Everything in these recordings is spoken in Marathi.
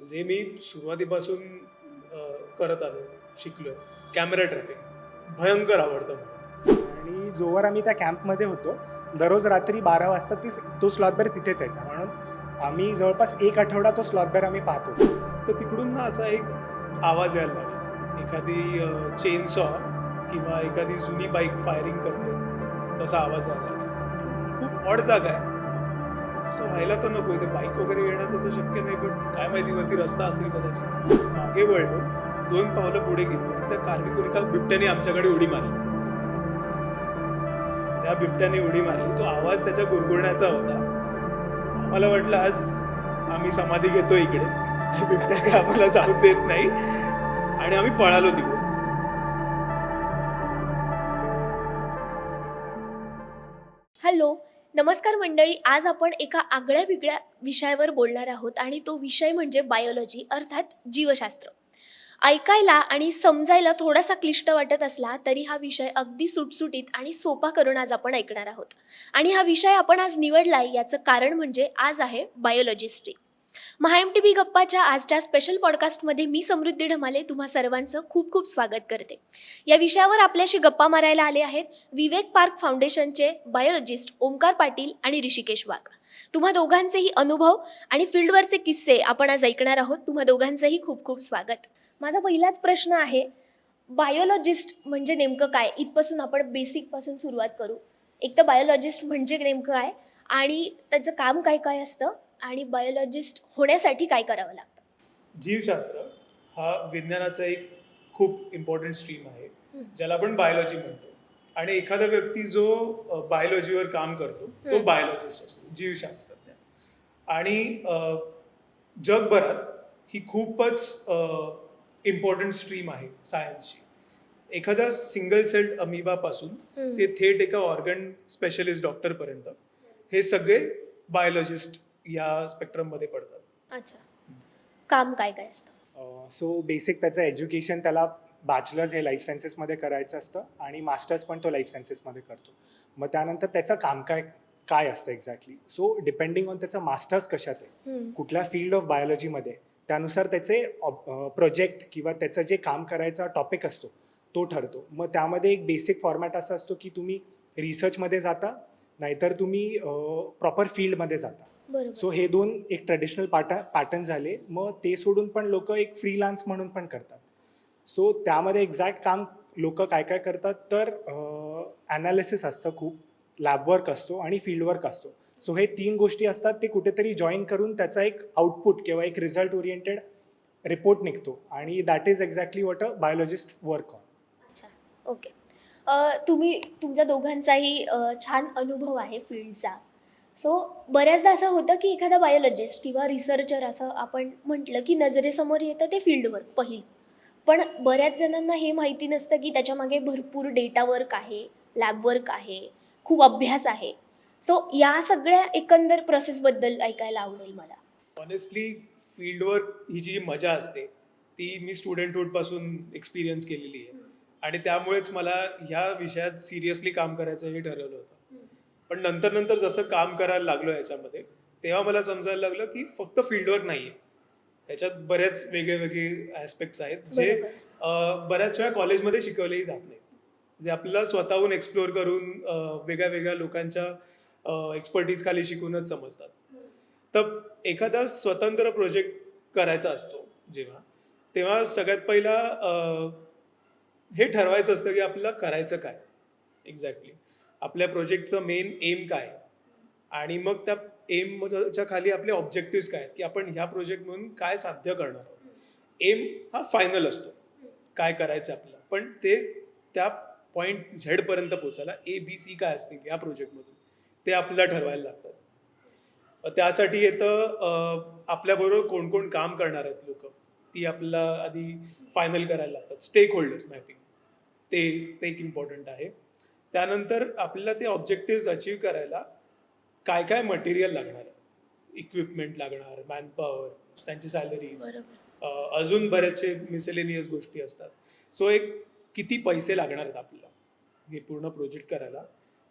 जे मी सुरुवातीपासून करत आलो, शिकलोय. कॅमेरा ट्रॅपिंग भयंकर आवडतं मला. आणि जोवर आम्ही त्या कॅम्पमध्ये होतो, दररोज रात्री 12 वाजता तो स्लॉथबेर तिथेच यायचा. म्हणून आम्ही जवळपास 1 आठवडा तो स्लॉथबेर आम्ही पाहत होतो. तर तिकडून ना असा एक आवाज यायला लागला. एखादी चेन सॉ किंवा एखादी जुनी बाईक फायरिंग करते तसा आवाज यायला लागला. खूप ऑड जागा आहे. तसं व्हायला तर नको, इथे बाईक वगैरे येणं तसं शक्य नाही, पण काय माहिती वरती रस्ता असेल कदाचित. मागे वळलो, 2 पावलं पुढे गेलो आणि त्या कारवीतून एका बिबट्याने आमच्याकडे उडी मारली. त्या बिबट्याने उडी मारली. तो आवाज त्याच्या गुरगुरण्याचा होता. आम्हाला वाटलं आज आम्ही समाधी घेतो इकडे. हा बिबट्या काय आम्हाला जाऊ देत नाही आणि आम्ही पळालो तिकडून. हॅलो, नमस्कार मंडळी. आज आपण एका आगळ्या वेगळ्या विषयावर बोलणार आहोत आणि तो विषय म्हणजे बायोलॉजी अर्थात जीवशास्त्र. ऐकायला आणि समजायला थोडासा क्लिष्ट वाटत असला तरी हा विषय अगदी सुटसुटीत आणि सोपा करून आज आपण ऐकणार आहोत. आणि हा विषय आपण आज निवडलाय याचं कारण म्हणजे आज आहे बायोलॉजिस्ट डे. MTV गप्पाच्या आजच्या स्पेशल पॉडकास्टमध्ये मी समृद्धी ढमाले तुम्हा सर्वांचं खूप खूप स्वागत करते. या विषयावर आपल्याशी गप्पा मारायला आले आहेत विवेक पार्क फाउंडेशनचे बायोलॉजिस्ट ओमकार पाटील आणि ऋषिकेश वाघ. तुम्हा दोघांचेही अनुभव आणि फील्डवरचे किस्से आपण आज ऐकणार आहोत. तुम्हा दोघांचंही खूप खूप स्वागत. माझा पहिलाच प्रश्न आहे, बायोलॉजिस्ट म्हणजे नेमकं काय? इथपासून आपण बेसिकपासून सुरुवात करू. एक तर बायोलॉजिस्ट म्हणजे नेमकं काय आणि त्याचं काम काय काय असतं आणि बायोलॉजिस्ट होण्यासाठी काय करावं लागतं? जीवशास्त्र हा विज्ञानाचा एक खूप इम्पॉर्टंट स्ट्रीम आहे, हं. ज्याला आपण बायोलॉजी म्हणतो. आणि एखादा व्यक्ती जो बायोलॉजीवर काम करतो तो हं. बायोलॉजिस्ट असतो, जीवशास्त्रज्ञ. आणि जगभरात ही खूपच इम्पॉर्टंट स्ट्रीम आहे सायन्सची. एखाद्या सिंगल सेल्ड अमिबापासून हं. ते थेट एका ऑर्गन स्पेशलिस्ट डॉक्टरपर्यंत हे सगळे बायोलॉजिस्ट या स्पेक्ट्रममध्ये पडतात. अच्छा. काम काय काय असतं? सो बेसिक त्याचं एज्युकेशन त्याला बॅचलर्स हे लाईफ सायन्सेसमध्ये करायचं असतं आणि मास्टर्स पण तो लाईफ सायन्सेसमध्ये करतो. मग त्यानंतर त्याचं काम काय काय असतं एक्झॅक्टली. सो डिपेंडिंग ऑन त्याचं मास्टर्स कशात आहे, कुठल्या फील्ड ऑफ बायोलॉजीमध्ये, त्यानुसार त्याचे प्रोजेक्ट किंवा त्याचं जे काम करायचा टॉपिक असतो तो ठरतो. मग त्यामध्ये एक बेसिक फॉर्मॅट असा असतो की तुम्ही रिसर्चमध्ये जाता, नाहीतर तुम्ही प्रॉपर फील्डमध्ये जाता. बरोबर. सो हे दोन एक ट्रेडिशनल पॅटर्न झाले. मग ते सोडून पण लोक एक फ्रीलान्स म्हणून पण करतात. सो त्यामध्ये एक्झॅक्ट काम लोक काय काय करतात तर ॲनालिसिस असतं, खूप लॅबवर्क असतो आणि फील्डवर्क असतो. सो हे 3 गोष्टी असतात, ते कुठेतरी जॉईन करून त्याचा एक आउटपुट किंवा एक रिझल्ट ओरिएंटेड रिपोर्ट निघतो आणि that is exactly what a biologist work on. अच्छा. ओके. तुमच्या दोघांचाही छान अनुभव आहे फील्डचा. सो बऱ्याचदा असं होतं की एखादा बायोलॉजिस्ट किंवा रिसर्चर असं आपण म्हटलं की नजरेसमोर येतं ते फील्डवर्क पहिलं. पण बऱ्याच जणांना हे माहिती नसतं की त्याच्यामागे भरपूर डेटा वर्क आहे, लॅब वर्क आहे, खूप अभ्यास आहे. सो या सगळ्या एकंदर प्रोसेसबद्दल ऐकायला आवडेल मला. ऑनेस्टली फील्डवर ही जी मजा असते ती मी स्टुडंटहूडपासून एक्सपिरियन्स केलेली आहे. आणि त्यामुळेच मला ह्या विषयात सिरियसली काम करायचं हे ठरवलं होतं. पण नंतर नंतर जसं काम करायला लागलो याच्यामध्ये, तेव्हा मला समजायला लागलं की फक्त फील्डवर्क नाही आहे, ह्याच्यात बरेच वेगळे वेगळे ॲस्पेक्ट्स आहेत जे बऱ्याच वेळा कॉलेजमध्ये शिकवलेही जात नाहीत, जे आपल्याला स्वतःहून एक्सप्लोअर करून वेगळ्या वेगळ्या लोकांच्या एक्सपर्टीज खाली शिकूनच समजतात. तर एखादा स्वतंत्र प्रोजेक्ट करायचा असतो जेव्हा, तेव्हा सगळ्यात पहिला हे ठरवायचं असतं की आपल्याला करायचं काय एक्झॅक्टली, आपल्या प्रोजेक्टचं मेन एम काय, आणि मग त्या एमच्या खाली आपले ऑब्जेक्टिव्ह काय आहेत की आपण ह्या प्रोजेक्टमधून काय साध्य करणार आहोत. एम हा फायनल असतो, काय करायचं आपल्याला, पण ते त्या पॉईंट झेडपर्यंत पोचायला ABC काय असतील या प्रोजेक्टमधून ते आपल्याला ठरवायला लागतात. त्यासाठी येतं आपल्याबरोबर कोण कोण काम करणार आहेत लोक, ती आपल्याला आधी फायनल करायला लागतात. स्टेक होल्डर्स मॅपिंग ते ते एक इम्पॉर्टंट आहे. त्यानंतर आपल्याला ते ऑब्जेक्टिव्ह अचीव करायला काय काय मटेरियल लागणार आहे, इक्विपमेंट लागणार, मॅनपॉवर, त्यांची सॅलरीज, अजून बरेचसे मिसेलेनियस गोष्टी असतात. सो एक किती पैसे लागणार आहेत आपल्याला हे पूर्ण प्रोजेक्ट करायला,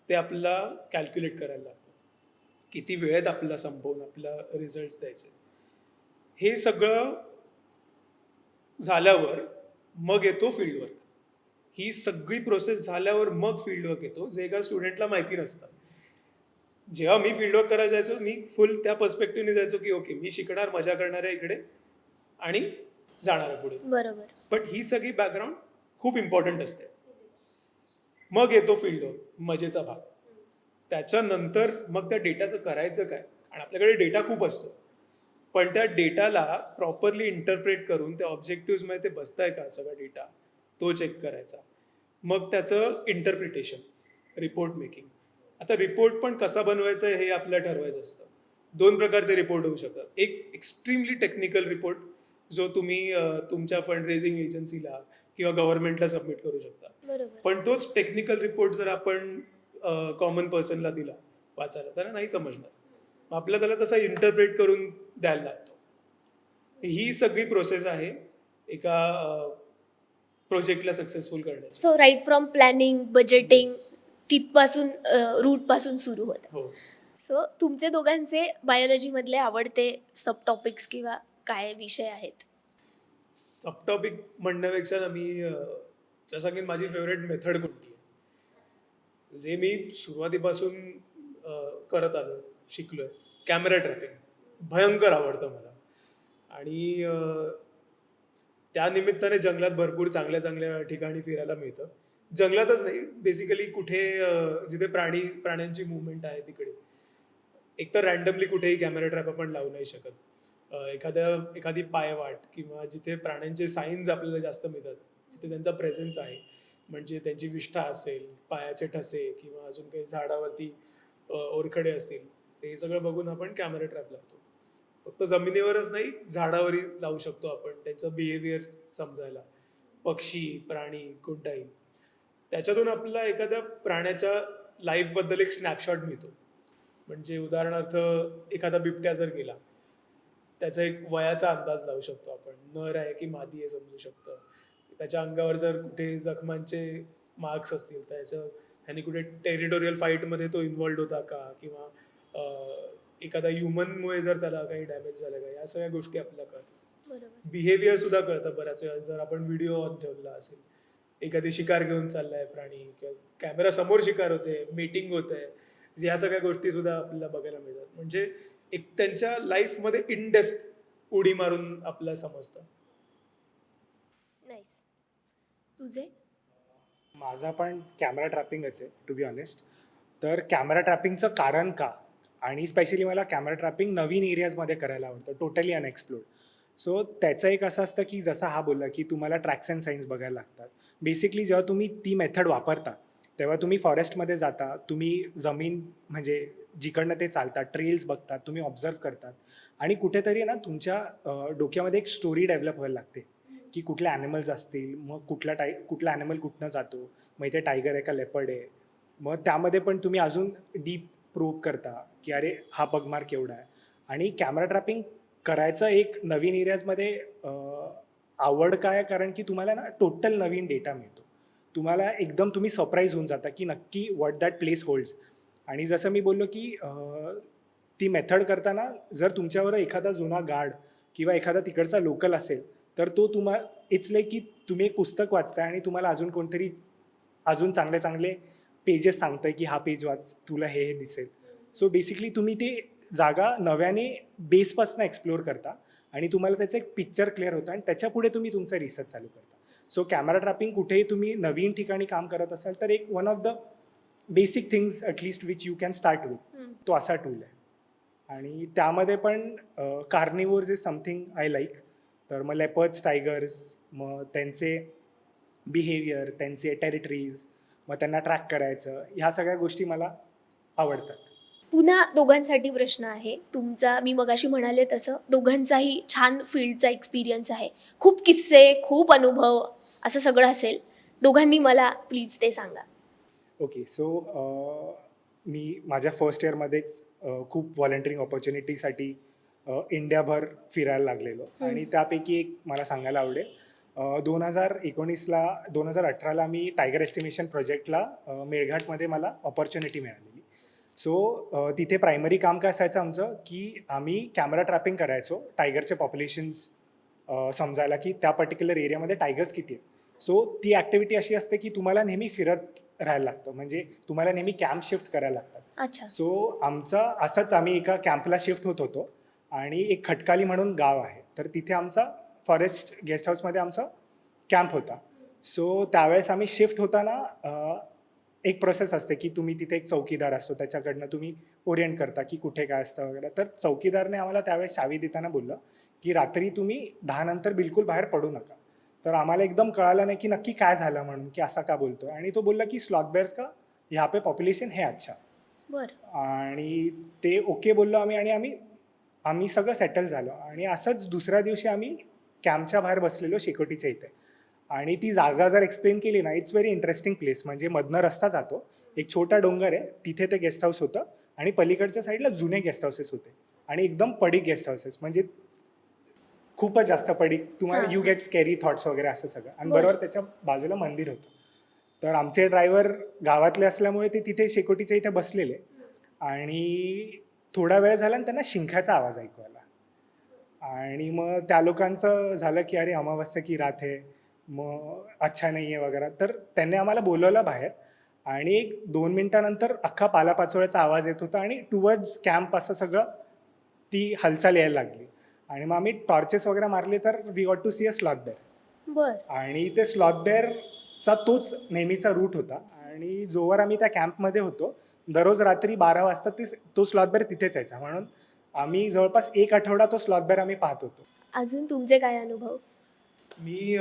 ते आपल्याला कॅल्क्युलेट करायला लागतं. किती वेळेत आपल्याला संपवून आपल्याला रिझल्ट्स द्यायचे. हे सगळं झाल्यावर मग येतो फील्डवर्क. ही सगळी प्रोसेस झाल्यावर मग फील्डवर्क येतो, जे एका स्टुडंटला माहिती नसतं. जेव्हा मी फील्डवर्क करायला जायचो, मी फुल त्या पर्स्पेक्टिव्हने जायचो की ओके, मी शिकणार, मजा करणार आहे इकडे आणि जाणार आहे पुढे. बरोबर. बट ही सगळी बॅकग्राऊंड खूप इम्पॉर्टंट असते. मग येतो फील्डवर्क, मजेचा भाग. त्याच्यानंतर मग त्या डेटाचं करायचं काय, आणि आपल्याकडे डेटा खूप असतो, पण त्या डेटाला प्रॉपरली इंटरप्रेट करून त्या ऑब्जेक्टिव्हजमध्ये ते बसताय का सगळा डेटा, तो चेक करायचा. मग त्याचं इंटरप्रिटेशन, रिपोर्ट मेकिंग. आता रिपोर्ट पण कसा बनवायचा हे आपल्याला ठरवायचं असतं. 2 प्रकारचे रिपोर्ट होऊ शकतात. एक एक्स्ट्रीमली टेक्निकल रिपोर्ट, जो तुम्ही तुमच्या फंड रेझिंग एजन्सीला किंवा गव्हर्नमेंटला सबमिट करू शकता. बरोबर. पण तोच टेक्निकल रिपोर्ट जर आपण कॉमन पर्सनला दिला वाचायला, त्याला नाही समजणार. मग आपल्याला त्याला तसा इंटरप्रेट करून द्यायला लागतो. ही सगळी प्रोसेस आहे एका प्रोजेक्टला सक्सेसफुल करण्याची. So right from planning, budgeting, Yes. तिथपासून रूटपासून सुरू होतं. हो. सो तुमचे दोघांचे बायोलॉजीमधले आवडते सब टॉपिक्स किंवा काय विषय आहेत? सब टॉपिक म्हणण्यापेक्षा ना, मी जसं की माझी फेवरेट मेथड कोणती आहे, जे मी सुरुवातीपासून करत आलो, शिकलोय, कॅमेरा ट्रॅपिंग भयंकर आवडतं मला. आणि त्या निमित्ताने जंगलात भरपूर चांगल्या चांगल्या ठिकाणी फिरायला मिळतं. जंगलातच नाही, बेसिकली कुठे जिथे प्राण्यांची मुवमेंट आहे तिकडे. एकतर रॅन्डमली कुठेही कॅमेरा ट्रॅप आपण लावू नाही शकत. एखादी पायवाट किंवा जिथे प्राण्यांचे साईन्स आपल्याला जास्त मिळतात, जिथे त्यांचा प्रेझेन्स आहे, म्हणजे त्यांची विष्ठा असेल, पायाचे ठसे किंवा अजून काही झाडावरती ओरखडे असतील, ते सगळं बघून आपण कॅमेरा ट्रॅप लावतो. फक्त जमिनीवरच नाही, झाडावरही लावू शकतो आपण, त्यांचं बिहेवियर समजायला. पक्षी, प्राणी, कोणताही. त्याच्यातून आपल्याला एखाद्या प्राण्याच्या लाईफबद्दल एक स्नॅपशॉट मिळतो. म्हणजे उदाहरणार्थ एखादा बिबट्या जर गेला, त्याचा एक वयाचा अंदाज लावू शकतो आपण. नर आहे की मादी आहे समजू शकतं. त्याच्या अंगावर जर कुठे जखमांचे मार्क्स असतील, ह्याने कुठे टेरिटोरियल फाईटमध्ये तो इन्व्हॉल्ड होता का, किंवा एखादा ह्युमनमुळे जर त्याला काही डॅमेज झालं का, या सगळ्या गोष्टी आपल्याला कळतात. बरोबर. बिहेवियर सुद्धा कळतं बऱ्याच वेळा. जर आपण व्हिडिओ ऑन ठेवला असेल, एखादी शिकार घेऊन चाललाय प्राणी, किंवा कॅमेरा समोर शिकार होते, मीटिंग होत आहे, ह्या सगळ्या गोष्टी सुद्धा आपल्याला बघायला मिळतात. म्हणजे एक त्यांच्या लाईफमध्ये इन डेप्थ उडी मारून आपल्याला समजतं. नाईस. तुझे? माझा पण कॅमेरा ट्रॅपिंगच आहे, टू बी ऑनेस्ट. तर कॅमेरा ट्रॅपिंगचं कारण का, आणि स्पेशली मला कॅमेरा ट्रॅपिंग नवीन एरियाजमध्ये करायला आवडतं, टोटली अनएक्सप्लोर्ड. सो त्याचं एक असं असतं की जसा हा बोलला की तुम्हाला ट्रॅक्स अँड साईन्स बघायला लागतात. बेसिकली जेव्हा तुम्ही ती मेथड वापरता, तेव्हा तुम्ही फॉरेस्टमध्ये जाता, तुम्ही जमीन म्हणजे जिकडनं ते चालतात, ट्रेल्स बघतात, तुम्ही ऑब्झर्व करतात, आणि कुठेतरी ना तुमच्या डोक्यामध्ये एक स्टोरी डेव्हलप व्हायला लागते की कुठले ॲनिमल्स असतील, मग कुठला ॲनिमल कुठनं जातो, मग इथे टायगर आहे का लेपर्ड आहे. मग त्यामध्ये पण तुम्ही अजून डीप प्रूव्ह करता की अरे हा पगमार्क एवढा आहे. आणि कॅमेरा ट्रॅपिंग करायचं एक नवीन एरियाजमध्ये आवड काय, कारण की तुम्हाला ना टोटल नवीन डेटा मिळतो. तुम्हाला एकदम तुम्ही सरप्राईज होऊन जाता की नक्की व्हॉट दॅट प्लेस होल्ड्स. आणि जसं मी बोललो की ती मेथड करताना जर तुमच्यावर एखादा जुना गार्ड किंवा एखादा तिकडचा लोकल असेल, तर तो इट्स लाईक की तुम्ही एक पुस्तक वाचताय आणि तुम्हाला अजून कोणतरी अजून चांगले चांगले पेजेस सांगताय की हा पेज वाच, तुला हे दिसेल. सो बेसिकली तुम्ही ते जागा नव्याने बेसपासून एक्सप्लोअर करता आणि तुम्हाला त्याचं एक पिक्चर क्लिअर होतं, आणि त्याच्या पुढे तुम्ही तुमचा रिसर्च चालू करता. सो कॅमेरा ट्रॅपिंग कुठेही तुम्ही नवीन ठिकाणी काम करत असाल तर एक one of the basic things at least which you can start with, तो असा टूल आहे. आणि त्यामध्ये पण carnivores is something I like. तर मग लेपर्ड्स, टायगर्स, मग त्यांचे बिहेवियर, त्यांचे टेरिटरीज, मग त्यांना ट्रॅक करायचं, ह्या सगळ्या गोष्टी मला आवडतात. पुन्हा दोघांसाठी प्रश्न आहे तुमचा. मी मगाशी म्हणाले तसं दोघांचाही छान फील्डचा एक्सपिरियन्स आहे, खूप किस्से, खूप अनुभव, असं सगळं असेल. दोघांनी मला प्लीज ते सांगा. ओके, सो मी माझ्या फर्स्ट इयरमध्येच खूप व्हॉलंटिअरिंग ऑपॉर्च्युनिटीसाठी इंडियाभर फिरायला लागलेलो. आणि त्यापैकी एक मला सांगायला आवडेल, 2018ला मी टायगर एस्टिमेशन प्रोजेक्टला मेळघाटमध्ये मला ऑपॉर्च्युनिटी मिळालेली. सो तिथे प्रायमरी काम काय असायचं आमचं की आम्ही कॅमेरा ट्रॅपिंग करायचो टायगरचे पॉप्युलेशन्स समजायला की त्या पर्टिक्युलर एरियामध्ये टायगर्स किती आहेत. सो ती ॲक्टिव्हिटी अशी असते की तुम्हाला नेहमी फिरत राहायला लागतं, म्हणजे तुम्हाला नेहमी कॅम्प शिफ्ट करायला लागतात. अच्छा. सो आमचं असंच आम्ही एका कॅम्पला शिफ्ट होत होतो आणि एक खटकाली म्हणून गाव आहे, तर तिथे आमचा फॉरेस्ट गेस्ट हाऊसमध्ये आमचा कॅम्प होता. सो त्यावेळेस आम्ही शिफ्ट होताना एक प्रोसेस असते की तुम्ही तिथे एक चौकीदार असतो, त्याच्याकडनं तुम्ही ओरिएंट करता की कुठे काय असतं वगैरे. तर चौकीदारने आम्हाला त्यावेळेस चावी देताना बोललं की रात्री तुम्ही 10 नंतर बिलकुल बाहेर पडू नका. तर आम्हाला एकदम कळालं नाही की नक्की काय झालं म्हणून, की असा का बोलतो. आणि तो बोलला की स्लॉथ बेअर्स का यहाँ पे पॉप्युलेशन है अच्छा. बरं. आणि ते ओके बोललो आम्ही आणि आम्ही सगळं सेटल झालो. आणि असंच दुसऱ्या दिवशी आम्ही कॅम्पच्या बाहेर बसलेलो शेकोटीच्या इथे. आणि ती जागा जर एक्सप्लेन केली ना, इट्स व्हेरी इंटरेस्टिंग प्लेस. म्हणजे मधनं रस्ता जातो, एक छोटा डोंगर आहे, तिथे ते गेस्ट हाऊस होतं आणि पलीकडच्या साईडला जुने गेस्ट हाऊसेस होते आणि एकदम पडीक गेस्ट हाऊसेस, म्हणजे खूपच जास्त पडीक. तुम्हाला हां. यू गेट स्कॅरी थॉट्स वगैरे असं सगळं. आणि बरं. बरोबर त्याच्या बाजूला मंदिर होतं. तर आमचे ड्रायव्हर गावातले असल्यामुळे ते तिथे शेकोटीच्या इथे बसलेले आणि थोडा वेळ झाला आणि त्यांना शिंकाचा आवाज ऐकू आला. आणि मग त्या लोकांचं झालं की अरे अमावस्या की रात आहे, मग अच्छा नाही आहे वगैरे. तर त्यांनी आम्हाला बोलवलं बाहेर आणि एक 2 मिनिटानंतर अख्खा पालापाचोळ्याचा आवाज येत होता आणि टुवर्ड्स कॅम्प असं सगळं ती हालचाल यायला लागली. आणि मग आम्ही टॉर्चेस वगैरे मारले तर we got to see a sloth bear. बरं. आणि ते स्लॉथ बेअरचा तोच नेहमीचा रूट होता. आणि जोवर आम्ही त्या कॅम्पमध्ये होतो, दररोज रात्री 12 वाजता तो स्लॉथ बेअर तिथेच यायचा. म्हणून आम्ही जवळपास 1 आठवडा तो स्लॉथ बेअर आम्ही पाहत होतो. अजून तुमचे काय अनुभव? मी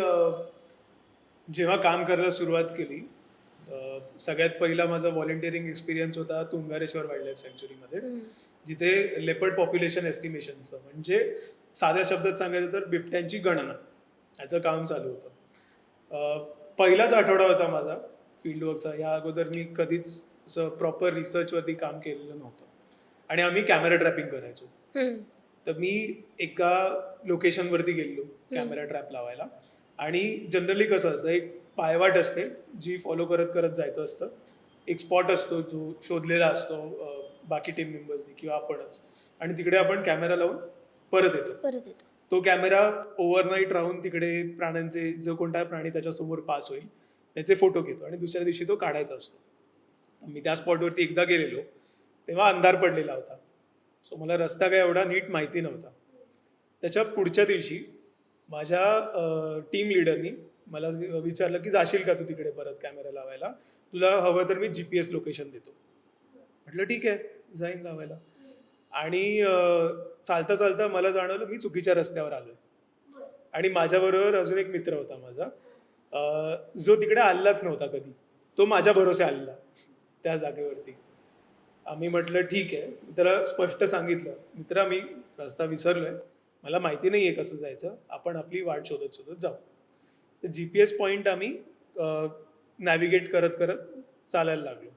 जेव्हा काम करायला सुरुवात केली, सगळ्यात पहिला माझा व्हॉलेंटिअरिंग एक्सपिरियन्स होता तुंगारेश्वर वाईल्ड लाईफ सँच्युरीमध्ये, जिथे लेपर्ड पॉप्युलेशन एस्टिमेशनचं, म्हणजे साध्या शब्दात सांगायचं तर बिबट्यांची गणना, याचं काम चालू होतं. पहिलाच आठवडा होता माझा फील्डवर्कचा. या अगोदर मी कधीच असं प्रॉपर रिसर्चवरती काम केलेलं नव्हतं. आणि आम्ही कॅमेरा ट्रॅपिंग करायचो. तर मी एका लोकेशनवरती गेलो कॅमेरा ट्रॅप लावायला. आणि जनरली कसं असतं, एक पायवाट असते जी फॉलो करत करत जायचं असतं. एक स्पॉट असतो जो शोधलेला असतो बाकी टीम मेंबर्सनी किंवा आपणच, आणि तिकडे आपण कॅमेरा लावून परत येतो. तो कॅमेरा ओव्हरनाईट राहून तिकडे प्राण्यांचे, जो कोणता प्राणी त्याच्यासमोर पास होईल त्याचे फोटो घेतो आणि दुसऱ्या दिवशी तो काढायचा असतो. मी त्या स्पॉटवरती एकदा गेलेलो तेव्हा अंधार पडलेला होता. सो मला रस्ता काय एवढा नीट माहिती नव्हता. त्याच्या पुढच्या दिवशी माझ्या टीम लिडरनी मला विचारलं की जाशील का तू तिकडे परत कॅमेरा लावायला, तुला हवं तर मी GPS लोकेशन देतो. म्हटलं ठीक आहे, जाईन लावायला. आणि चालता चालता मला जाणवलं मी चुकीच्या रस्त्यावर आलोय. आणि माझ्याबरोबर अजून एक मित्र होता माझा, जो तिकडे आलेलाच नव्हता कधी. तो माझ्या भरोसे आलेला त्या जागेवरती. आम्ही म्हटलं ठीक आहे, मी त्याला स्पष्ट सांगितलं, मित्रा मी रस्ता विसरलोय, मला माहिती नाही आहे कसं जायचं, आपण आपली वाट शोधत शोधत जाऊ. तर GPS पॉईंट आम्ही नॅव्हिगेट करत करत चालायला लागलो.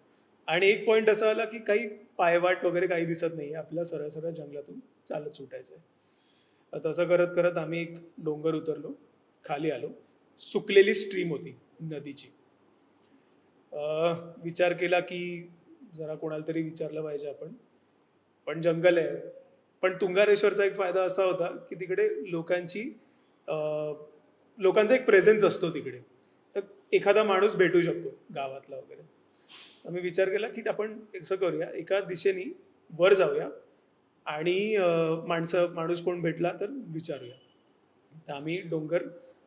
आणि एक पॉईंट असा आला की काही पायवाट वगैरे काही दिसत नाही आहे, आपल्याला सरळ सरळ जंगलातून चालत सुटायचं आहे. तसं करत करत आम्ही एक डोंगर उतरलो, खाली आलो. सुकलेली स्ट्रीम होती नदीची. विचार केला की जरा कोणाला तरी विचारलं पाहिजे आपण, पण जंगल आहे. पण तुंगारेश्वरचा एक फायदा असा होता की तिकडे लोकांचा एक प्रेझेन्स असतो तिकडे, तर एखादा माणूस भेटू शकतो गावातला वगैरे. तर मी विचार केला की आपण असं करूया, एका दिशेने वर जाऊया आणि माणूस कोण भेटला तर विचारूया. तर आम्ही डोंगर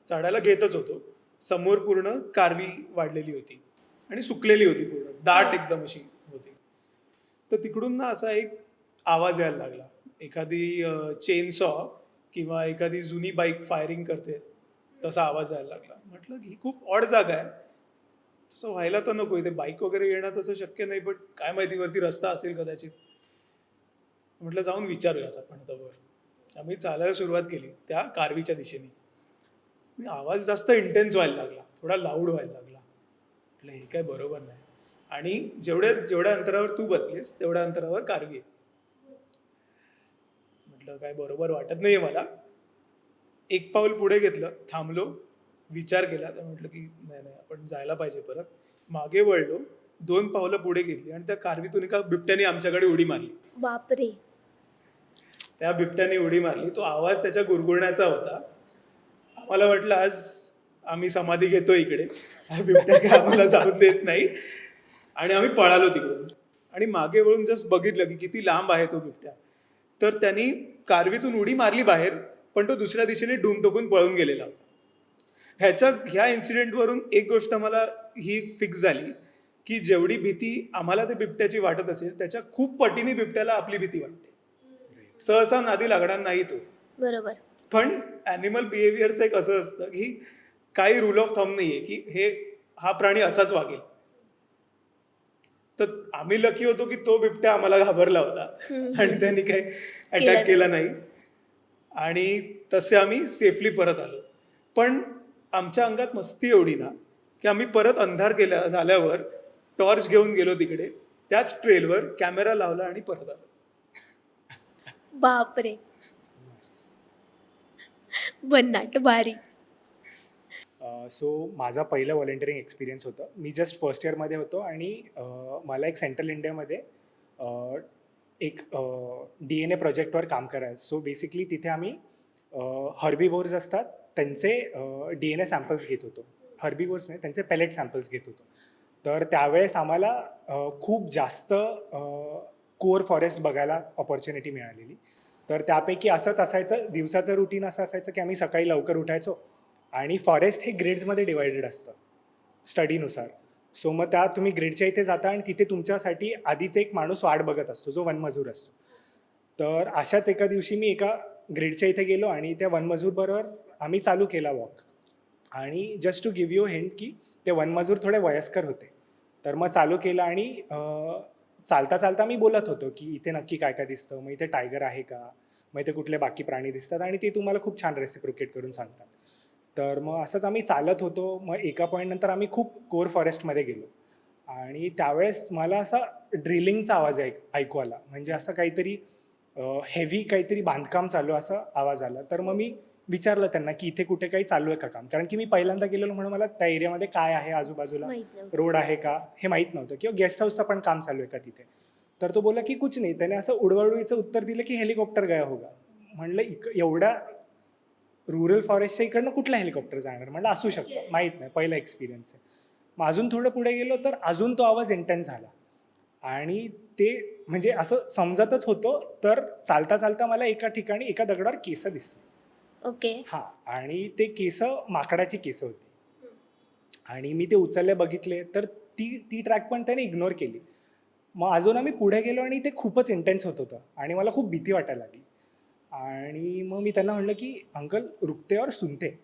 चढायला घेतच होतो. समोर पूर्ण कारवी वाढलेली होती आणि सुकलेली होती, पूर्ण दाट एकदम अशी होती. तर तिकडून ना असा एक आवाज यायला लागला, एखादी चेनसॉ किंवा एखादी जुनी बाईक फायरिंग करते तसा आवाज यायला लागला. म्हटलं ही खूप ऑड जागा आहे, तसं व्हायला तर नको, इथे बाईक वगैरे येणं तसं शक्य नाही, पण काय माहिती वरती रस्ता असेल कदाचित. म्हटलं जाऊन विचारूयाच आपण आता वर. आम्ही चालायला सुरुवात केली त्या कारवीच्या दिशेने. आवाज जास्त इंटेन्स व्हायला लागला, थोडा लाऊड व्हायला लागला. म्हटलं हे काय बरोबर नाही. आणि जेवढ्या अंतरावर तू बसलीस तेवढ्या अंतरावर कारवी आहे. म्हटलं काय बरोबर वाटत नाहीये मला. एक पाऊल पुढे घेतलं, थांबलो, विचार केला, तर म्हटलं की नाही आपण जायला पाहिजे परत. मागे वळलो 2 पावलं पुढे गेली आणि त्या कारवीतून एका बिबट्याने आमच्याकडे उडी मारली. बापरे. त्या बिबट्याने उडी मारली. तो आवाज त्याच्या गुरगुरण्याचा होता. आम्हाला वाटलं आज आम्ही समाधी घेतो इकडे, हा बिबट्या काय आम्हाला जाऊन देत नाही, आणि आम्ही पळालो तिकडून. आणि मागे वळून जस्ट बघितलं की किती लांब आहे तो बिबट्या. तर त्यांनी कारवीतून उडी मारली बाहेर, पण तो दुसऱ्या दिशेने डूम टोकून पळून गेलेला होता. ह्या इन्सिडेंटवरून एक गोष्ट मला ही फिक्स झाली की जेवढी भीती आम्हाला त्या बिबट्याची वाटत असेल त्याच्या खूप पटीने बिबट्याला आपली भीती वाटते. सहसा नादी लागणार नाही तो. बरोबर. पण ॲनिमल बिहेवियरचं एक असं असतं की काही रूल ऑफ थंब नाहीये की हा प्राणी असाच वागेल. तर आम्ही लकी होतो की तो बिबट्या आम्हाला घाबरला होता आणि त्यांनी काही अटॅक केला नाही, आणि तसे आम्ही सेफली परत आलो. पण आमच्या अंगात मस्ती एवढी ना की आम्ही परत अंधार झाल्यावर टॉर्च घेऊन गेलो तिकडे, त्याच ट्रेलवर कॅमेरा लावला आणि परत आलो. बापरे. भन्नाट भारी. सो माझा पहिलं व्हॉलेंटिअरिंग एक्सपिरियन्स होतं. मी जस्ट फर्स्ट इयरमध्ये होतो आणि मला एक सेंट्रल इंडियामध्ये एक DNA प्रोजेक्टवर काम करायचं. सो बेसिकली तिथे आम्ही हर्बीवोर्स असतात त्यांचे DNA सॅम्पल्स घेत होतो. हर्बीवोर्स नाही, त्यांचे पेलेट सॅम्पल्स घेत होतो. तर त्यावेळेस आम्हाला खूप जास्त कोर फॉरेस्ट बघायला ऑपॉर्च्युनिटी मिळालेली. तर त्यापैकी असंच असायचं, दिवसाचं रुटीन असं असायचं की आम्ही सकाळी लवकर उठायचो आणि फॉरेस्ट हे ग्रिड्समध्ये डिवायडेड असतं स्टडीनुसार. सो मग त्या तुम्ही ग्रिडच्या इथे जाता आणि तिथे तुमच्यासाठी आधीच एक माणूस वाट बघत असतो जो वनमजूर असतो. तर अशाच एका दिवशी मी एका ग्रिडच्या इथे गेलो आणि त्या वनमजूरबरोबर आम्ही चालू केला वॉक. आणि just to give you hint की ते वनमजूर थोडे वयस्कर होते. तर मग चालू केलं आणि चालता चालता मी बोलत होतो की इथे नक्की काय काय दिसतं, मग इथे टायगर आहे का, मग इथे कुठले बाकी प्राणी दिसतात, आणि ते तुम्हाला खूप छान रेसिप्रोकेट करून सांगतात. तर मग असंच आम्ही चालत होतो. मग एका पॉईंटनंतर आम्ही खूप कोर फॉरेस्टमध्ये गेलो आणि त्यावेळेस मला असा ड्रिलिंगचा आवाज ऐकू आला, म्हणजे असं काहीतरी हेवी काहीतरी बांधकाम चालू असा आवाज आला. तर मग मी विचारलं त्यांना की इथे कुठे काही चालू आहे का काम, कारण की मी पहिल्यांदा गेलेलो म्हणून मला त्या एरियामध्ये काय आहे, आजूबाजूला रोड आहे का हे माहीत नव्हतं, किंवा गेस्ट हाऊसचं पण काम चालू आहे का तिथे. तर तो बोला की कुछ नाही. त्याने असं उडवाउडवीचं उत्तर दिलं की हेलिकॉप्टर गया होगा. म्हणलं एवढ्या रुरल फॉरेस्टच्या इकडनं कुठला हेलिकॉप्टर जाणार, म्हणलं असू शकतं, माहीत नाही, पहिला एक्सपिरियन्स आहे. मग अजून थोडं पुढे गेलो तर अजून तो आवाज इंटेन्स झाला आणि ते म्हणजे असं समजतच होतं. तर चालता चालता मला एका ठिकाणी एका दगडावर केस दिसले. ओके. हां, आणि ते केस माकडाची केस होती आणि मी ते उचलले, बघितले, तर ती ट्रॅक पण त्याने इग्नोर केली. मग अजून आम्ही पुढे गेलो आणि ते खूपच इंटेन्स होत होतं आणि मला खूप भीती वाटायला लागली. आणि मग मी त्यांना म्हणलं की अंकल रुकते और सुनते,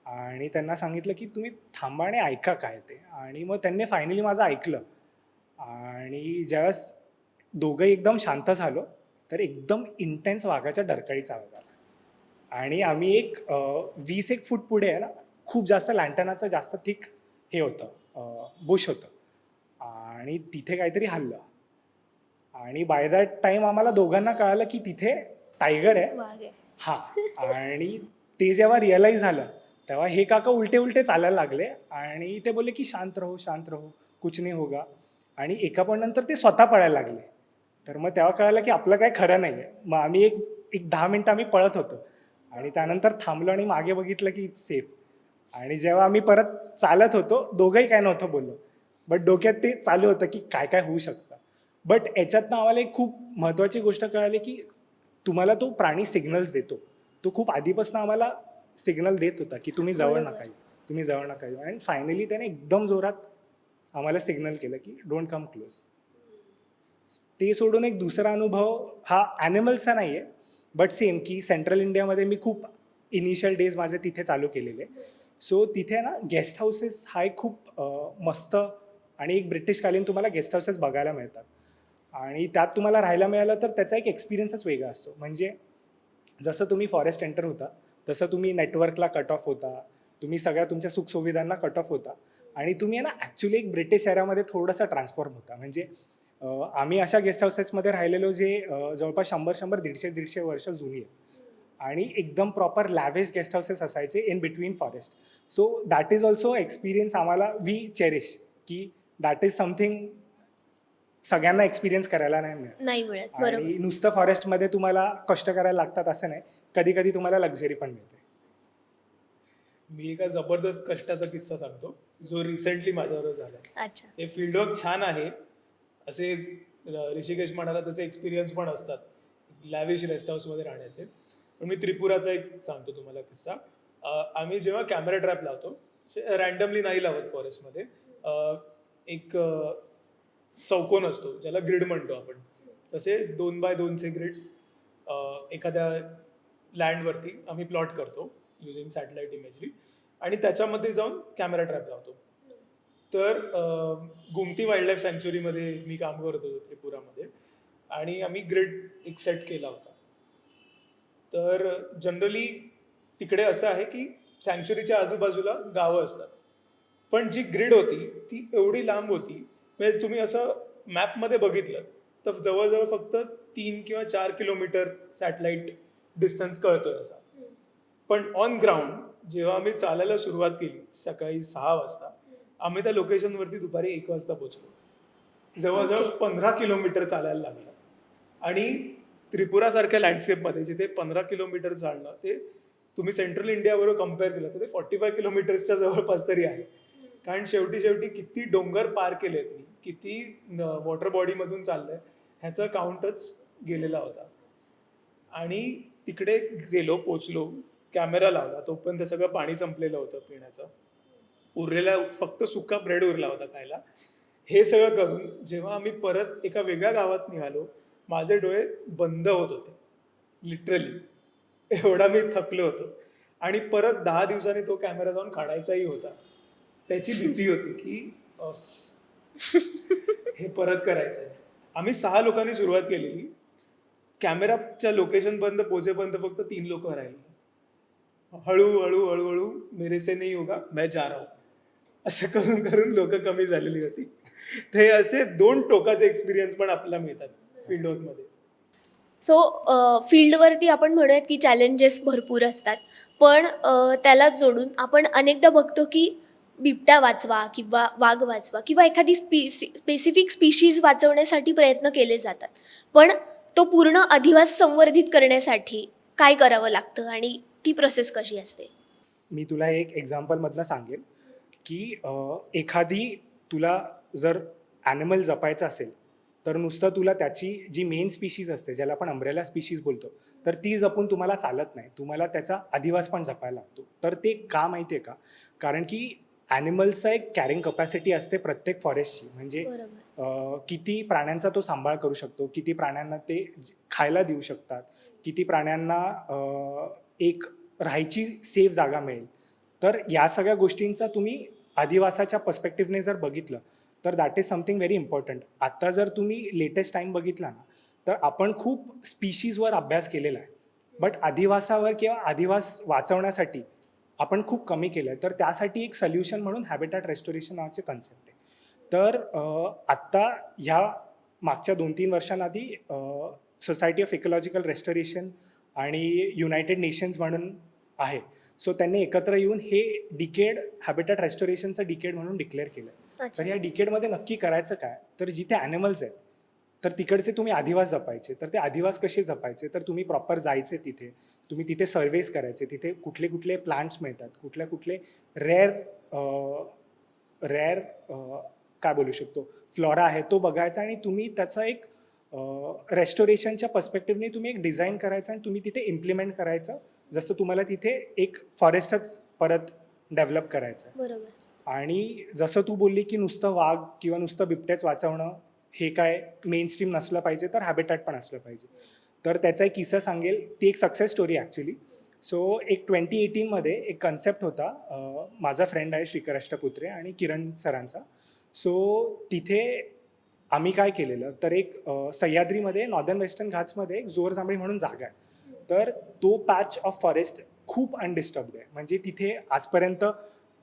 आणि त्यांना सांगितलं की तुम्ही थांबा आणि ऐका काय ते. आणि मग त्यांनी फायनली माझं ऐकलं आणि ज्यावेळेस दोघंही एकदम शांत झालो तर एकदम इंटेन्स वाघाच्या डरकाळीचा आवाज आला. आणि आम्ही एक 20 फूट पुढे आहे ना, खूप जास्त लँटनाचं जास्त थिक हे होतं, बुश होतं, आणि तिथे काहीतरी हल्लं. आणि बाय दॅट टाईम आम्हाला दोघांना कळालं की तिथे टायगर आहे. हां, आणि ते जेव्हा रिअलाईज झालं तेव्हा हे काका उलटे उलटे चालायला लागले आणि ते बोलले की शांत रहो कुछ नाही होगा. आणि एका पण नंतर ते स्वतः पळायला लागले. तर मग तेव्हा कळालं की आपलं काय खरं नाही आहे. मग आम्ही एक 10 मिनटं आम्ही पळत होतो आणि त्यानंतर थांबलो आणि मागे बघितलं की इट्स सेफ. आणि जेव्हा आम्ही परत चालत होतो दोघंही काय नव्हतं बोललो, बट डोक्यात ते चालू होतं की काय काय होऊ शकतं. बट याच्यातनं आम्हाला एक खूप महत्त्वाची गोष्ट कळाली की तुम्हाला तो प्राणी सिग्नल्स देतो. तो खूप आधीपासून आम्हाला सिग्नल देत होता की तुम्ही जवळ नका येऊ. आणि फायनली त्याने एकदम जोरात आम्हाला सिग्नल केलं की डोंट कम क्लोज. ते सोडून एक दुसरा अनुभव हा ॲनिमल्सचा नाही आहे, बट सेम की सेंट्रल इंडियामध्ये मी खूप इनिशियल डेज माझे तिथे चालू केलेले. सो तिथे ना गेस्ट हाऊसेस हा एक खूप मस्त आणि एक ब्रिटिशकालीन तुम्हाला गेस्ट हाऊसेस बघायला मिळतात. आणि त्यात तुम्हाला राहायला मिळालं तर त्याचा एक एक्सपिरियन्सच वेगळा असतो. म्हणजे जसं तुम्ही फॉरेस्ट एंटर होता तसं तुम्ही नेटवर्कला कट ऑफ होता, तुम्ही सगळ्या तुमच्या सुखसुविधांना कट ऑफ होता आणि तुम्ही ना ॲक्च्युली एक ब्रिटिश एरामध्ये थोडंसं ट्रान्सफॉर्म होता. म्हणजे आम्ही अशा गेस्ट हाऊसेसमध्ये राहिलेलो जे जवळपास 100-150 वर्ष जुनी आहेत आणि एकदम प्रॉपर लॅव्हिश गेस्ट हाऊसेस असायचे in between forest. So that is also experience आम्हाला वी चेरिश की दॅट इज समथिंग सगळ्यांना एक्सपिरियन्स करायला नाही मिळत. नाही मिळत. बरोबर. आणि नुसतं फॉरेस्टमध्ये तुम्हाला कष्ट करायला लागतात असं नाही, कधी कधी तुम्हाला लक्झरी पण मिळते. मी एका जबरदस्त कष्टाचा किस्सा सांगतो जो रिसेंटली माझ्याबरोबर झाला. अच्छा. हे फील्डवर्क छान आहे, असे ऋषिकेश म्हणाला तसे एक्सपिरियन्स पण असतात लॅविश रेस्ट हाऊसमध्ये राहण्याचे. पण मी त्रिपुराचा एक सांगतो तुम्हाला किस्सा. आम्ही जेव्हा कॅमेरा ट्रॅप लावतो, रँडमली नाही लावत फॉरेस्टमध्ये, एक चौकोन असतो ज्याला ग्रिड म्हणतो आपण, तसे 2x2चे ग्रिड्स एखाद्या लँडवरती आम्ही प्लॉट करतो युझिंग सॅटेलाइट इमेजरी आणि त्याच्यामध्ये जाऊन कॅमेरा ट्रॅप लावतो. तर गुमती वाईल्ड लाईफ सँक्च्युरीमध्ये मी काम करत होतो त्रिपुरामध्ये आणि आम्ही ग्रिड एक सेट केला होता. तर जनरली तिकडे असं आहे की सँक्च्युरीच्या आजूबाजूला गावं असतात, पण जी ग्रिड होती ती एवढी लांब होती, म्हणजे तुम्ही असं मॅपमध्ये बघितलं तर जवळजवळ फक्त 3 किंवा 4 किलोमीटर सॅटेलाइट डिस्टन्स कळतोय असा. पण ऑन ग्राउंड जेव्हा आम्ही चालायला सुरुवात केली सकाळी 6 वाजता, आम्ही त्या लोकेशनवरती दुपारी 1 वाजता पोहोचलो. जवळजवळ Okay. 15 किलोमीटर चालायला लागलं. आणि त्रिपुरासारख्या लँडस्केपमध्ये जिथे 15 किलोमीटर चालणं ते तुम्ही सेंट्रल इंडियाबरोबर कम्पेअर केलं तर ते 45 किलोमीटर्सच्या जवळपास तरी आहे. कारण शेवटी किती डोंगर पार केलेत मी, किती वॉटर बॉडीमधून चाललंय ह्याचा काउंटच गेलेला होता. आणि तिकडे गेलो, पोचलो, कॅमेरा लावला, तोपर्यंत सगळं पाणी संपलेलं होतं पिण्याचं, उरलेला फक्त सुका ब्रेड उरला होता खायला. हे सगळं करून जेव्हा आम्ही परत एका वेगळ्या गावात निघालो, माझे डोळे बंद होत होते लिटरली, एवढा मी थकलो होतो. आणि परत 10 दिवसांनी तो कॅमेरा जाऊन काढायचाही होता. त्याची भीती होती की हे परत करायचं आहे. आम्ही 6 लोकांनी सुरुवात केलेली. कॅमेराच्या लोकेशनपर्यंत पोहोचेपर्यंत फक्त 3 लोक राहिले. हळूहळू हळूहळू मेरे से नहीं होगा, मैं जा रहा हूं, असं करून करून लोक कमी झालेली होती. ते असे 2 टोकाचे एक्सपिरियन्स पण आपल्याला मिळतात फील्डवर्कमध्ये. सो फील्डवरती आपण म्हणूयात की चॅलेंजेस भरपूर असतात, पण त्याला जोडून आपण अनेकदा बघतो की बिबट्या वाचवा किंवा वाघ वाचवा किंवा एखादी स्पेसिफिक स्पीशीज वाचवण्यासाठी प्रयत्न केले जातात, पण तो पूर्ण अधिवास संवर्धित करण्यासाठी काय करावं लागतं आणि ती प्रोसेस कशी असते? मी तुला एक एक्झाम्पलमधनं सांगेल की एखादी तुला जर ॲनिमल जपायचं असेल तर नुसतं तुला त्याची जी मेन स्पीशीज असते, ज्याला आपण अम्ब्रेला स्पीशीज बोलतो, तर ती जपून तुम्हाला चालत नाही, तुम्हाला त्याचा अधिवास पण जपायला लागतो. तर ते का माहिती आहे का? कारण की ॲनिमलचा एक कॅरिंग कपॅसिटी असते प्रत्येक फॉरेस्टची. म्हणजे बरोबर. किती प्राण्यांचा तो सांभाळ करू शकतो, किती प्राण्यांना ते खायला देऊ शकतात, किती प्राण्यांना एक राहायची सेफ जागा मिळेल. तर या सगळ्या गोष्टींचा तुम्ही अधिवासाच्या पर्स्पेक्टिव्हने जर बघितलं तर that is something very important. आत्ता जर तुम्ही लेटेस्ट टाईम बघितला ना, तर आपण खूप स्पीशीजवर अभ्यास केलेला आहे, बट अधिवासावर किंवा अधिवास वाचवण्यासाठी आपण खूप कमी केलं आहे. तर त्यासाठी एक सोल्युशन म्हणून हॅबिटॅट रेस्टोरेशन नावाचे कन्सेप्ट आहे. तर आत्ता ह्या मागच्या 2-3 वर्षांआधी सोसायटी ऑफ इकोलॉजिकल रेस्टोरेशन आणि युनायटेड नेशन्स म्हणून आहे, सो त्यांनी एकत्र येऊन हे डिकेड हॅबिटॅट रेस्टोरेशनचं डिकेड म्हणून डिक्लेअर केलं आहे. अच्छा. तर या डिकेडमध्ये नक्की करायचं काय? तर जिथे ॲनिमल्स आहेत तर तिकडचे तुम्ही अधिवास जपायचे. तर ते अधिवास कसे जपायचे? तर तुम्ही प्रॉपर जायचे तिथे, तुम्ही तिथे सर्वेस करायचे, तिथे कुठले कुठले प्लांट्स मिळतात, कुठले कुठले रेअर काय बोलू शकतो फ्लोरा आहे तो बघायचा आणि तुम्ही त्याचा एक रेस्टोरेशनच्या पर्स्पेक्टिव्हने तुम्ही एक डिझाईन करायचं आणि तुम्ही तिथे इम्प्लिमेंट करायचं, जसं तुम्हाला तिथे एक फॉरेस्टच परत डेव्हलप करायचं आहे. बरोबर. आणि जसं तू बोलली की नुसतं वाघ किंवा नुसतं बिबट्याच वाचवणं हे काय मेन स्ट्रीम नसलं पाहिजे, तर हॅबिटॅट पण असलं पाहिजे. तर त्याचा एक किस्सा सांगेल, ती एक सक्सेस स्टोरी ॲक्च्युली. सो एक 2018मध्ये एक कन्सेप्ट होता, माझा फ्रेंड आहे श्रीकर अष्टपुत्रे आणि किरण सरांचा. सो तिथे आम्ही काय केलेलं, तर एक सह्याद्रीमध्ये नॉर्दर्न वेस्टर्न घाट्समध्ये एक जोर जांभळी म्हणून जागा आहे. तर तो पॅच ऑफ फॉरेस्ट खूप अनडिस्टर्ब्ड आहे, म्हणजे तिथे आजपर्यंत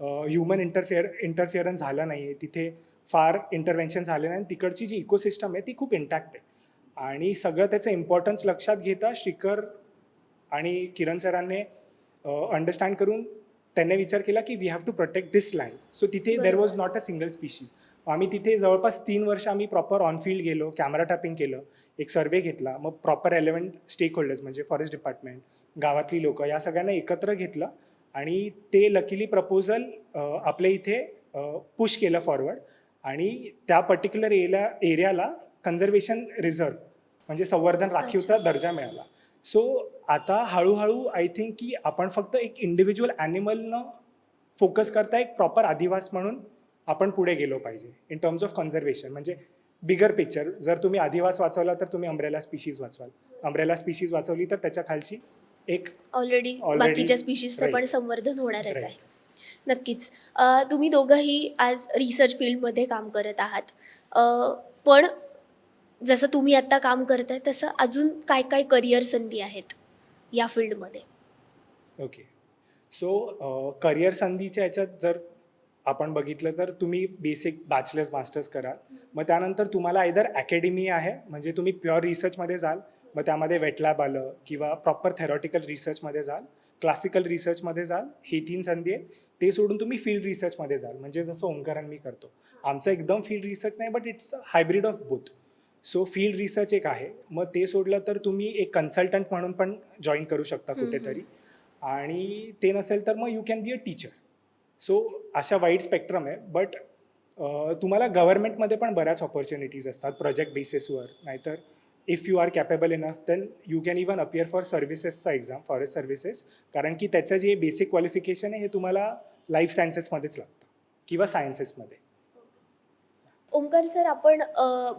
ह्युमन इंटरफिअरन्स झालं नाही आहे, तिथे फार इंटरव्हेन्शन झालं नाही. तिकडची जी इकोसिस्टम आहे ती खूप इंटॅक्ट आहे. आणि सगळं त्याचं इम्पॉर्टन्स लक्षात घेता श्रीकर आणि किरण सरांनी अंडरस्टँड करून त्यांनी विचार केला की we have to protect this land. So तिथे there was not a single species. आम्ही तिथे जवळपास 3 वर्ष आम्ही प्रॉपर ऑन फील्ड गेलो, कॅमेरा टॅपिंग केलं, एक सर्वे घेतला, मग प्रॉपर रेलेव्हंट स्टेक होल्डर्स म्हणजे फॉरेस्ट डिपार्टमेंट, गावातली लोकं या सगळ्यांना एकत्र घेतलं आणि ते लकीली प्रपोजल आपल्या इथे पुश केलं फॉरवर्ड आणि त्या पर्टिक्युलर एरियाला कन्झर्वेशन रिझर्व म्हणजे संवर्धन राखीवचा दर्जा मिळाला. सो आता हळूहळू आय थिंक की आपण फक्त एक इंडिव्हिज्युअल ॲनिमलनं फोकस करता एक प्रॉपर अधिवास म्हणून आपण पुढे गेलो पाहिजे इन टर्म्स ऑफ कन्झर्वेशन. म्हणजे बिगर पिक्चर, जर तुम्ही अधिवास वाचवला तर तुम्ही अम्ब्रेला स्पीशीज वाचवाल, अम्ब्रेला स्पीशीज वाचवली तर त्याच्या खालची एक ऑलरेडी Already, बाकीच्या स्पीशीजचं right. पण संवर्धन होणारच Right. आहे. नक्कीच. तुम्ही दोघंही आज रिसर्च फील्डमध्ये काम करत आहात. पण जसं तुम्ही आत्ता काम करताय तसं अजून काय काय करिअर संधी आहेत या फील्डमध्ये? ओके. सो करिअर संधीच्या ह्याच्यात जर आपण बघितलं तर तुम्ही बेसिक बॅचलर्स मास्टर्स कराल, मग त्यानंतर तुम्हाला आयदर अकॅडमी आहे म्हणजे तुम्ही प्युअर रिसर्चमध्ये जाल, मग त्यामध्ये वेट लॅब आलं किंवा प्रॉपर थेरॉटिकल रिसर्चमध्ये जाल, क्लासिकल रिसर्चमध्ये जाल, हे 3 संधी आहेत. ते सोडून तुम्ही फील्ड रिसर्चमध्ये जाल, म्हणजे जसं ओंकारण मी करतो. आमचं एकदम फील्ड रिसर्च नाही, but it's a hybrid of both. So field research एक आहे, मग ते सोडलं तर तुम्ही एक कन्सल्टंट म्हणून पण जॉईन करू शकता कुठेतरी, आणि ते नसेल तर मग you can be a teacher. So अशा वाईड स्पेक्ट्रम आहे, बट तुम्हाला गव्हर्नमेंटमध्ये पण बऱ्याच ऑपॉर्च्युनिटीज असतात प्रोजेक्ट बेसिसवर, नाहीतर if you are capable enough then you can even appear for सर्व्हिसेसचा एक्झाम, फॉरेस्ट सर्व्हिसेस, कारण की त्याचं जे बेसिक क्वालिफिकेशन आहे हे तुम्हाला लाईफ सायन्सेसमध्येच लागतं किंवा सायन्सेसमध्ये. ओंकार सर, आपण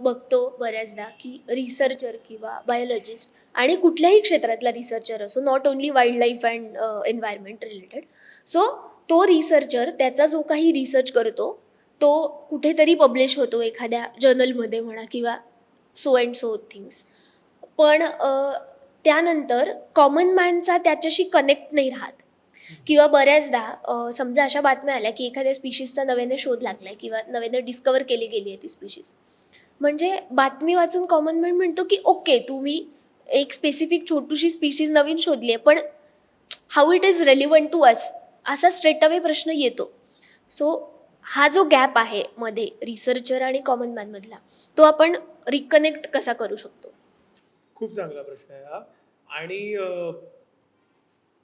बघतो बऱ्याचदा की रिसर्चर किंवा बायोलॉजिस्ट आणि कुठल्याही क्षेत्रातला रिसर्चर असो, not only wild life and environment related, so तो रिसर्चर त्याचा जो काही रिसर्च करतो तो कुठेतरी पब्लिश होतो एखाद्या जर्नलमध्ये म्हणा किंवा सो अँड सो थिंग्स. पण त्यानंतर कॉमन मॅनचा त्याच्याशी कनेक्ट नाही राहत. किंवा बऱ्याचदा समजा अशा बातम्या आल्या की एखाद्या स्पीशीजचा नव्याने शोध लागला आहे किंवा नव्याने डिस्कवर केली गेली आहे ती स्पीशीज, म्हणजे बातमी वाचून कॉमन मॅन म्हणतो की ओके, तुम्ही एक स्पेसिफिक छोटूशी स्पीशीज नवीन शोधली आहे, पण how it is relevant to us, असा स्ट्रेट अवे प्रश्न येतो. सो हा जो गॅप आहे मध्ये रिसर्चर आणि कॉमन मॅनमधला, तो आपण रिकनेक्ट कसा करू शकतो? खूप चांगला प्रश्न आहे हा. आणि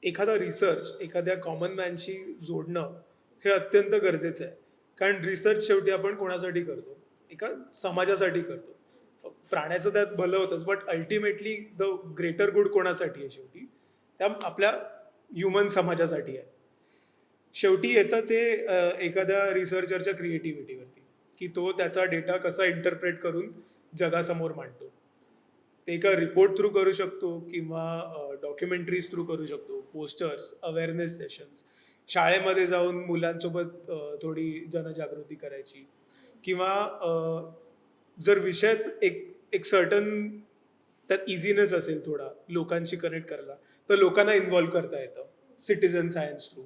एखादा रिसर्च एखाद्या कॉमन मॅनशी जोडणं हे अत्यंत गरजेचं आहे. कारण रिसर्च शेवटी आपण कोणासाठी करतो? एका समाजासाठी करतो. प्राण्याचं त्यात भलं होतंच, but ultimately the greater good कोणासाठी आहे? शेवटी त्या आपल्या ह्युमन समाजासाठी आहे. शेवटी येतं ते एखाद्या रिसर्चरच्या क्रिएटिव्हिटीवरती, की तो त्याचा डेटा कसा इंटरप्रेट करून जगासमोर मांडतो. ते एका रिपोर्ट थ्रू करू शकतो किंवा डॉक्युमेंटरीज थ्रू करू शकतो, पोस्टर्स, अवेअरनेस सेशन्स, शाळेमध्ये जाऊन मुलांसोबत थोडी जनजागृती करायची, किंवा जर विषयात एक सर्टन त्यात इझीनेस असेल थोडा लोकांशी कनेक्ट करायला, तर लोकांना इन्व्हॉल्व करता येतं सिटिझन सायन्स थ्रू.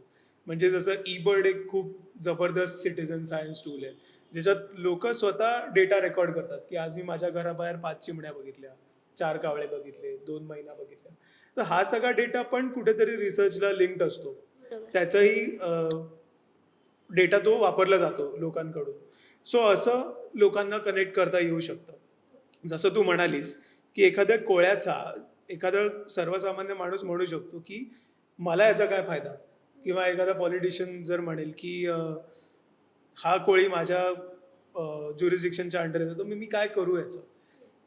म्हणजे जसं ई-बर्ड एक खूप जबरदस्त सिटिझन सायन्स टूल आहे, ज्याच्यात लोक स्वतः डेटा रेकॉर्ड करतात की आज मी माझ्या घराबाहेर 5 चिमण्या बघितल्या, 4 कावळे बघितले, 2 मैना बघितल्या. तर हा सगळा डेटा पण कुठेतरी रिसर्चला लिंक्ड असतो. त्याचाही डेटा तो वापरला जातो लोकांकडून. सो असं लोकांना कनेक्ट करता येऊ शकतं. जसं तू म्हणालीस की एखाद्या कोळ्याचा एखादा सर्वसामान्य माणूस म्हणू शकतो की मला याचा काय फायदा, किंवा एखादा पॉलिटिशियन जर म्हणेल की हा कोळी माझ्या ज्युरिस्डिक्शनच्या अंडर येतो, तर मी काय करू याचं.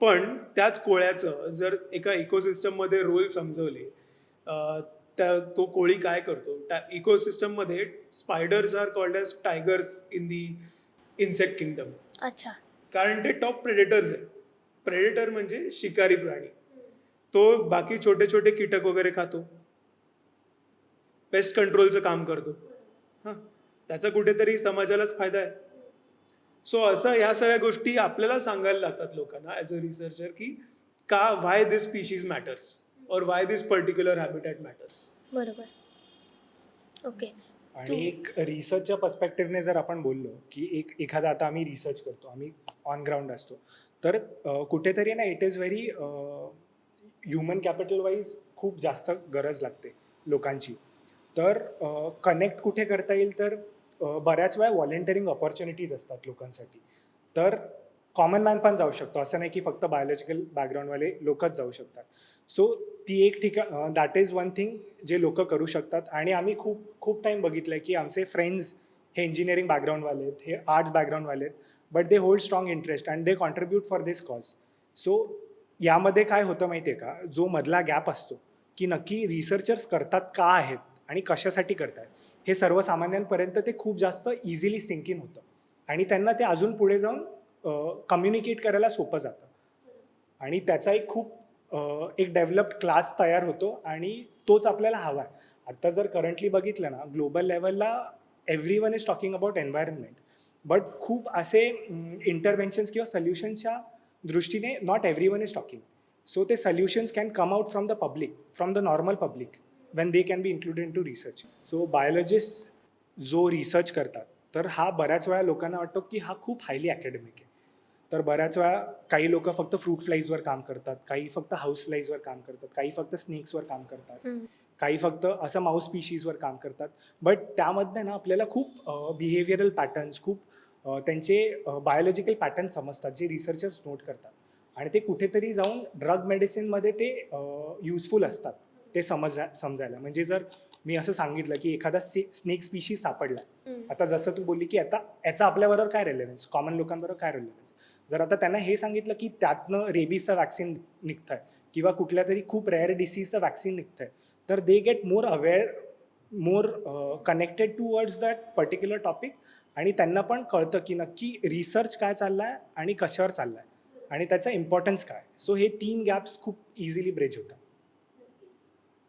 पण त्याच कोळ्याचं जर एका इकोसिस्टममध्ये रोल समजवले, तो कोळी काय करतो, त्या इकोसिस्टममध्ये spiders are called as tigers in the insect kingdom. अच्छा. कारण ते टॉप प्रेडेटर्स आहेत. प्रेडेटर म्हणजे शिकारी प्राणी. तो बाकी छोटे छोटे कीटक वगैरे खातो, पेस्ट कंट्रोलचं काम करतो. हां, त्याचा कुठेतरी समाजालाच फायदा आहे. सो असं ह्या सगळ्या गोष्टी आपल्याला सांगायला लागतात लोकांना ॲज अ रिसर्चर, की का वाय दिस स्पीशीज मॅटर्स और why this particular habitat matters. बरोबर. ओके. आणि एक रिसर्चच्या पर्स्पेक्टिव्हने जर आपण बोललो की एखादा आता आम्ही रिसर्च करतो, आम्ही ऑन ग्राउंड असतो, तर कुठेतरी ना it is very human capital wise खूप जास्त गरज लागते लोकांची. तर कनेक्ट कुठे करता येईल, तर बऱ्याच वेळा व्हॉलेंटिअरिंग ऑपॉर्च्युनिटीज असतात लोकांसाठी. तर कॉमन मॅन पण जाऊ शकतो. असं नाही की फक्त बायोलॉजिकल बॅकग्राऊंडवाले लोकच जाऊ शकतात. सो ती एक दॅट इज वन थिंग जे लोक करू शकतात. आणि आम्ही खूप टाईम बघितलं आहे की आमचे फ्रेंड्स हे इंजिनिअरिंग बॅकग्राऊंडवाले आहेत, हे आर्ट्स बॅकग्राऊंडवाले आहेत, but they hold strong interest and they contribute for this cause. So यामध्ये काय होतं माहिती आहे का, जो मधला गॅप असतो की नक्की रिसर्चर्स करतात का आहेत आणि कशासाठी करतात, हे सर्वसामान्यांपर्यंत ते खूप जास्त इझिली सिंक इन होतं आणि त्यांना ते अजून पुढे जाऊन कम्युनिकेट करायला सोपं जातं. आणि त्याचा एक डेव्हलप्ड क्लास तयार होतो आणि तोच आपल्याला हवा आहे. आत्ता जर करंटली बघितलं ना, ग्लोबल लेवलला everyone is talking about environment, but खूप असे इंटरव्हेन्शन्स किंवा सोल्युशनच्या दृष्टीने not everyone is talking. So ते solutions can come out from the public, from the normal public, when they can be included into research. So biologist जो रिसर्च करतात, तर हा बऱ्याच वेळा लोकांना वाटतो की हा खूप हायली अकॅडमिक आहे. तर बऱ्याच वेळा काही लोक फक्त फ्रूट फ्लाईजवर काम करतात, काही फक्त हाऊस फ्लाईजवर काम करतात, काही फक्त स्नेक्सवर काम करतात, काही फक्त असं माऊस स्पीशीजवर काम करतात. बट त्यामध्ये ना आपल्याला खूप बिहेवियरल पॅटर्न्स, खूप त्यांचे बायोलॉजिकल पॅटर्न समजतात जे रिसर्चर्स नोट करतात आणि ते कुठेतरी जाऊन ड्रग मेडिसिनमध्ये ते युजफुल असतात ते समजायला. म्हणजे जर मी असं सांगितलं की एखादा स्नेक स्पीशीज सापडला, आता जसं तू बोलली की आता याचा आपल्याबरोबर काय रेलेव्हन्स, कॉमन लोकांबरोबर काय रेलेव्हन्स, जर आता त्यांना हे सांगितलं की त्यातनं रेबीजचं वॅक्सिन निघतं आहे किंवा कुठल्या तरी खूप रेअर डिसीजचं वॅक्सिन निघतं आहे, तर they get more aware, more connected towards that particular topic. आणि त्यांना पण कळतं की नक्की रिसर्च काय चालला आहे आणि कशावर चालला आहे आणि त्याचा इम्पॉर्टन्स काय. सो हे 3 गॅप्स खूप इझिली ब्रिज होतात.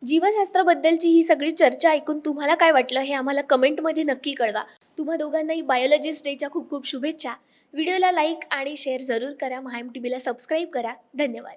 जीवशास्त्राबद्दलची ही सगळी चर्चा ऐकून तुम्हाला काय वाटलं हे आम्हाला कमेंटमध्ये नक्की कळवा. तुम्हा दोघांनाही बायोलॉजिस्ट डेच्या खूप खूप शुभेच्छा. व्हिडिओला लाईक आणि शेअर जरूर करा. महाएम टीव्हीला सबस्क्राईब करा. धन्यवाद.